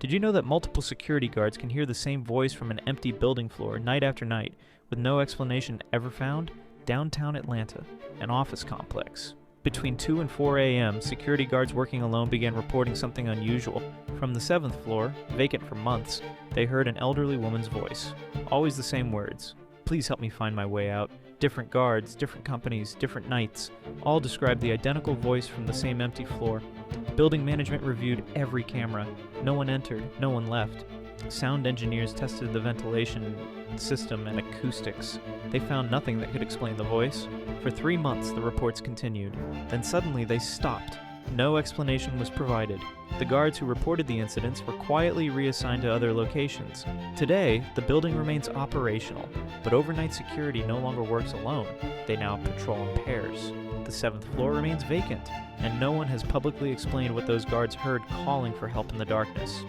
Did you know that multiple security guards can hear the same voice from an empty building floor night after night, with no explanation ever found? Downtown Atlanta, an office complex. Between 2 and 4 a.m., security guards working alone began reporting something unusual. From the 7th floor, vacant for months, they heard an elderly woman's voice. Always the same words. Please help me find my way out. Different guards, different companies, different nights, all described the identical voice from the same empty floor. Building management reviewed every camera. No one entered, no one left. Sound engineers tested the ventilation system and acoustics. They found nothing that could explain the voice. For 3 months, the reports continued. Then suddenly they stopped. No explanation was provided. The guards who reported the incidents were quietly reassigned to other locations. Today, the building remains operational, but overnight security no longer works alone. They now patrol in pairs. The 7th floor remains vacant, and no one has publicly explained what those guards heard calling for help in the darkness.